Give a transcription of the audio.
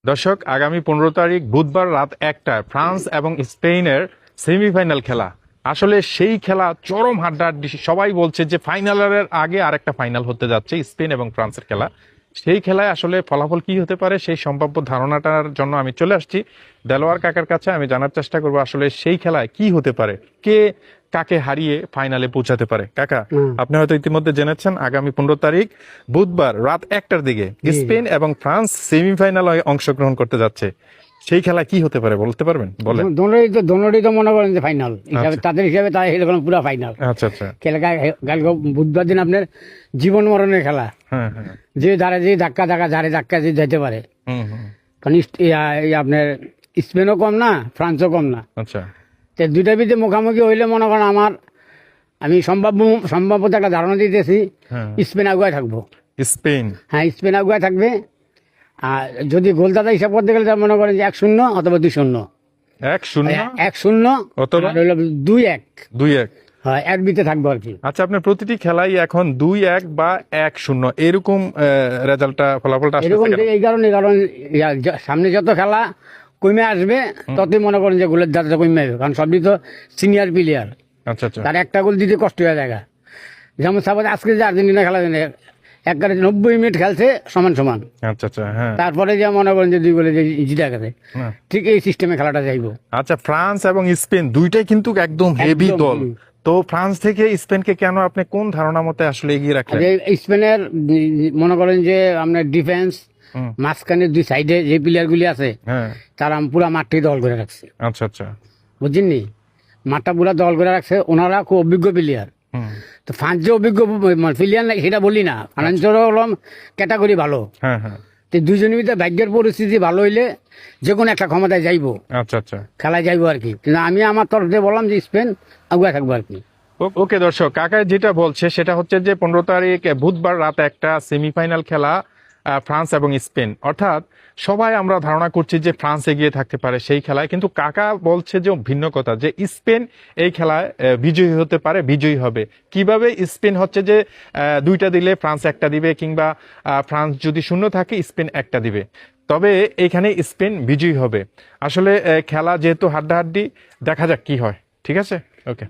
দর্শক, আগামী 15 তারিখ বুধবার রাত 1টায় ফ্রান্স এবং স্পেনের সেমিফাইনাল খেলা। আসলে সেই খেলা চরম হাড্ডাহাড্ডি। সবাই বলছে যে ফাইনালের আগে আরেকটা ফাইনাল হতে যাচ্ছে, স্পেন এবং ফ্রান্সের খেলা। সেই খেলায় আসলে ফলাফল কি হতে পারে, সেই সম্ভাব্য ধারণাটার জন্য আমি চলে আসছি দেলোয়ার কাকার কাছে। আমি জানার চেষ্টা করবো আসলে সেই খেলায় কি হতে পারে, কে কাকে হারিয়ে ফাইনালে পৌঁছাতে পারে। কাকা, আপনি হয়তো ইতিমধ্যে জেনেছেন আগামী 15 তারিখ বুধবার রাত 1টার দিকে স্পেন এবং ফ্রান্স সেমিফাইনালে অংশগ্রহণ করতে যাচ্ছে। সেই খেলা কি হতে পারে বলতে পারবেন? বলেন। দোনোটাই তো মনে করেন যে ফাইনাল হিসাবে, তাদের হিসাবে তাই এরকম পুরো ফাইনাল। আচ্ছা আচ্ছা। খেলা কালকে বুধবার দিন আপনার জীবন মরণের খেলা। হ্যাঁ হ্যাঁ। যে ধারে যে ধাক্কা যে যেতে পারে। কারণ আপনার স্পেনও কম না, ফ্রান্সও কম না। আচ্ছা। তো দুইটার ভিতরে মুখামুখি হইলে মনে করেন আমি সম্ভাব্যতা একটা ধারণা দিতেছি, স্পেন আগুয়ায় থাকবো। স্পেন? হ্যাঁ, স্পেন আগুয়ায় থাকবে। আর যদি গোলদাতা হিসাব করতে গেলে তার মনে করেন যে 1-0 অথবা 2-0। 1-0 অথবা 2-1। 2-1। হ্যাঁ, এর ভিতরে থাকবো আর কি। আচ্ছা, আপনার প্রতিটি খেলাই এখন 2-1 বা 1-0 এরকম রেজাল্টটা, ফলাফলটা আসছে এরকম কেন? কারণ সামনে যত খেলা কমে আসবে ততই মনে করেন যে গোলের দাঁড়াটা কমে আসবে। কারণ সবই তো সিনিয়র প্লেয়ার। আচ্ছা আচ্ছা। তার একটা গোল দিতে কষ্ট হয়ে যায়। যেমন সাপোজ আজকে যে আর্জেন্টিনা খেলা 90 মিনিট খেলছে সমান। আচ্ছা আচ্ছা। হ্যাঁ। তারপরে যে মনে করেন যে 2 গোলে যে জিতে গেছে, ঠিক এই সিস্টেমে খেলাটা যাইবো। আচ্ছা, ফ্রান্স এবং স্পেন দুইটাই কিন্তু একদম হেভি দল। তো ফ্রান্স থেকে স্পেনকে কেন আপনি কোন ধারণা মতে আসলে এগিয়ে রাখলেন? স্পেনের মনে করেন যে আপনার ডিফেন্স, মাঝখানে 2 সাইডে যে প্লেয়ার গুলি আছে, তারা পুরা মাঠটি দল করে রাখছে। আচ্ছা আচ্ছা। বুঝছেননি, মাঠটা পুরা দল করে রাখছে। ওনারা খুব অভিজ্ঞ প্লেয়ার। তো ফ্রান্স যে অভিজ্ঞ প্লেয়ার নাই সেটা বলি না, ফ্রান্সের হলাম ক্যাটাগরি ভালো। হ্যাঁ হ্যাঁ। তো দুজনের ভিতরে ভাগ্যের পরিস্থিতি ভালো হইলে যে কোনো একটা ক্ষমতায় যাইবো। আচ্ছা আচ্ছা। খেলায় যাইবো আর কি। কিন্তু আমি আমার তরফ থেকে বললাম যে স্পেন আগুয়া থাকবো আর কি। ওকে দর্শক, কাকা যেটা বলছে সেটা হচ্ছে যে 15 তারিখ বুধবার রাত 1টা সেমিফাইনাল খেলা ফ্রান্স এবং স্পেন। অর্থাৎ সবাই আমরা ধারণা করছি যে ফ্রান্স এগিয়ে থাকতে পারে সেই খেলায়, কিন্তু কাকা বলছে যে ভিন্ন কথা, যে স্পেন এই খেলায় বিজয়ী হতে পারে, বিজয়ী হবে। কিভাবে? স্পেন হচ্ছে যে 2টা দিলে ফ্রান্স 1টা দিবে, কিংবা ফ্রান্স যদি 0 থাকে স্পেন 1টা দিবে। তবে এইখানে স্পেন বিজয়ী হবে। আসলে খেলা যেহেতু হাড্ডাহাড্ডি, দেখা যাক কি হয়। ঠিক আছে, ওকে।